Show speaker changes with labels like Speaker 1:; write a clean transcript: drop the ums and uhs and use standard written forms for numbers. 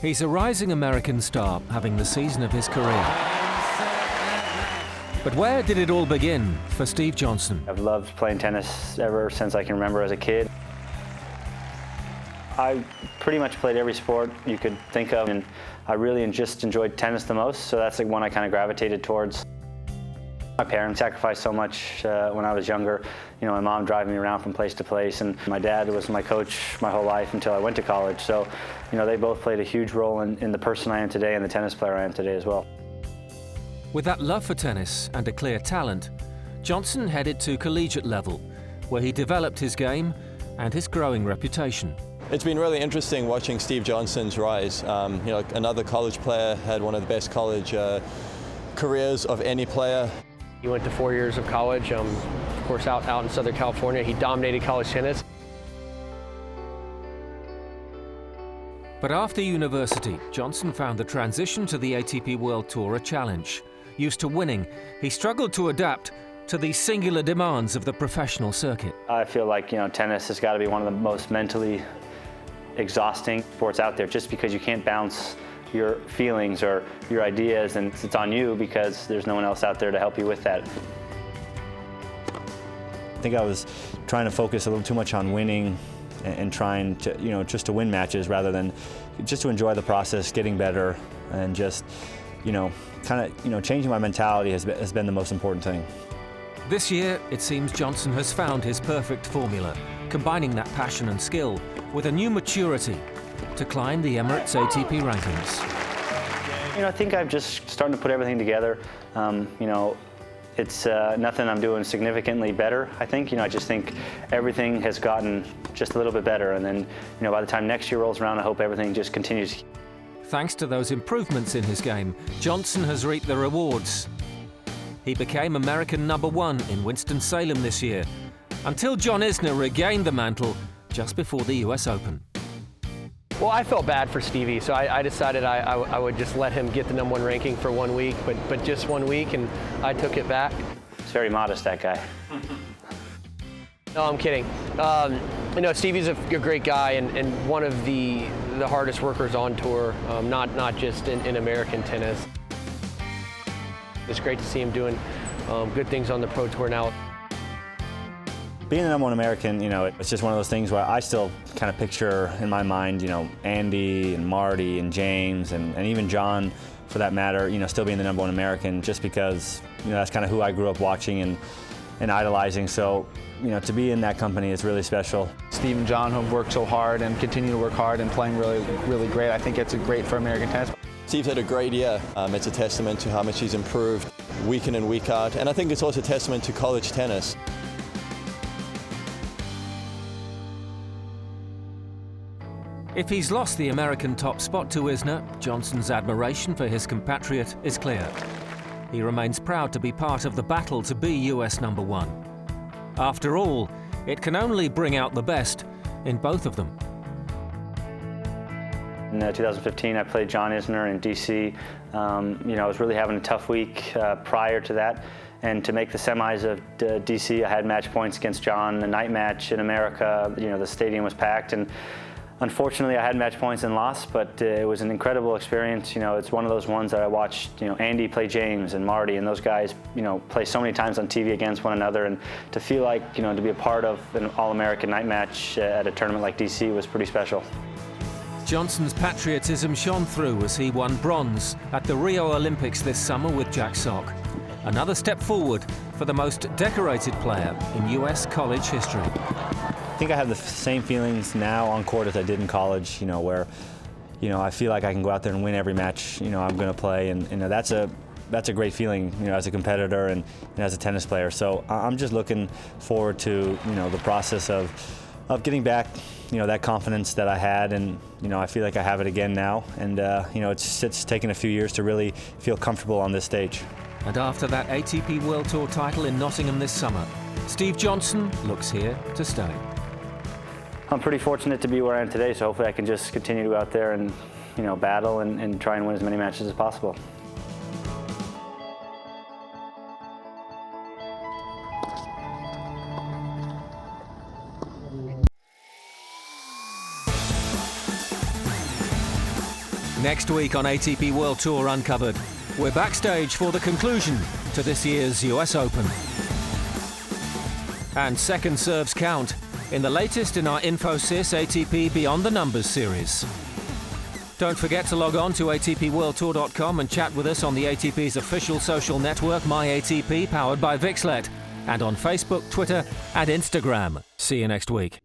Speaker 1: He's a rising American star, having the season of his career. But where did it all begin for Steve Johnson?
Speaker 2: I've loved playing tennis ever since I can remember as a kid. I pretty much played every sport you could think of, and I really just enjoyed tennis the most, so that's the one I kind of gravitated towards. My parents sacrificed so much when I was younger. You know, my mom driving me around from place to place, and my dad was my coach my whole life until I went to college. So, you know, they both played a huge role in the person I am today and the tennis player I am today as well.
Speaker 1: With that love for tennis and a clear talent, Johnson headed to collegiate level, where he developed his game and his growing reputation.
Speaker 3: It's been really interesting watching Steve Johnson's rise. You know, another college player, had one of the best college careers of any player.
Speaker 4: He went to 4 years of college, of course out in Southern California. He dominated college tennis.
Speaker 1: But after university, Johnson found the transition to the ATP World Tour a challenge. Used to winning, he struggled to adapt to the singular demands of the professional circuit.
Speaker 2: I feel like, you know, tennis has got to be one of the most mentally exhausting sports out there, just because you can't bounce your feelings or your ideas, and it's on you because there's no one else out there to help you with that.
Speaker 5: I think I was trying to focus a little too much on winning and trying to, you know, just to win matches rather than just to enjoy the process, getting better, and just, you know, kind of, you know, changing my mentality has been the most important thing.
Speaker 1: This year, it seems Johnson has found his perfect formula, combining that passion and skill with a new maturity to climb the Emirates ATP rankings.
Speaker 2: You know, I think I'm just starting to put everything together. You know, it's nothing I'm doing significantly better, I think. You know, I just think everything has gotten just a little bit better, and then, you know, by the time next year rolls around, I hope everything just continues.
Speaker 1: Thanks to those improvements in his game, Johnson has reaped the rewards. He became American #1 in Winston-Salem this year, until John Isner regained the mantle just before the US Open.
Speaker 4: Well, I felt bad for Stevie, so I decided I would just let him get the #1 ranking for 1 week, but just 1 week, and I took it back.
Speaker 2: It's very modest, that guy.
Speaker 4: No, I'm kidding. You know, Stevie's a great guy and one of the hardest workers on tour, not just in American tennis. It's great to see him doing good things on the Pro Tour now.
Speaker 5: Being the #1 American, you know, it's just one of those things where I still kind of picture in my mind, you know, Andy and Marty and James and even John, for that matter, you know, still being the #1 American, just because, you know, that's kind of who I grew up watching and idolizing. So, you know, to be in that company is really special.
Speaker 6: Steve and John have worked so hard and continue to work hard and playing really, really great. I think it's great for American tennis.
Speaker 3: Steve's had a great year. It's a testament to how much he's improved week in and week out, and I think it's also a testament to college tennis.
Speaker 1: If he's lost the American top spot to Isner, Johnson's admiration for his compatriot is clear. He remains proud to be part of the battle to be US #1. After all, it can only bring out the best in both of them.
Speaker 2: In 2015, I played John Isner in DC. You know, I was really having a tough week prior to that. And to make the semis of DC, I had match points against John, a night match in America. You know, the stadium was packed, and unfortunately, I had match points and lost, but it was an incredible experience. You know, it's one of those ones that I watched, you know, Andy play James and Marty, and those guys, you know, play so many times on TV against one another, and to feel like, you know, to be a part of an All-American night match at a tournament like DC was pretty special.
Speaker 1: Johnson's patriotism shone through as he won bronze at the Rio Olympics this summer with Jack Sock. Another step forward for the most decorated player in US college history.
Speaker 5: I think I have the same feelings now on court as I did in college, you know, where, you know, I feel like I can go out there and win every match, you know, I'm going to play, and you know, that's a great feeling, you know, as a competitor and as a tennis player. So I'm just looking forward to, you know, the process of getting back, you know, that confidence that I had, and you know, I feel like I have it again now, and you know, it's taken a few years to really feel comfortable on this stage.
Speaker 1: And after that ATP World Tour title in Nottingham this summer, Steve Johnson looks here to stay.
Speaker 2: I'm pretty fortunate to be where I am today, so hopefully I can just continue to go out there and, you know, battle and try and win as many matches as possible.
Speaker 1: Next week on ATP World Tour Uncovered, we're backstage for the conclusion to this year's US Open. And second serves count in the latest in our Infosys ATP Beyond the Numbers series. Don't forget to log on to atpworldtour.com and chat with us on the ATP's official social network, MyATP, powered by Vixlet, and on Facebook, Twitter, and Instagram. See you next week.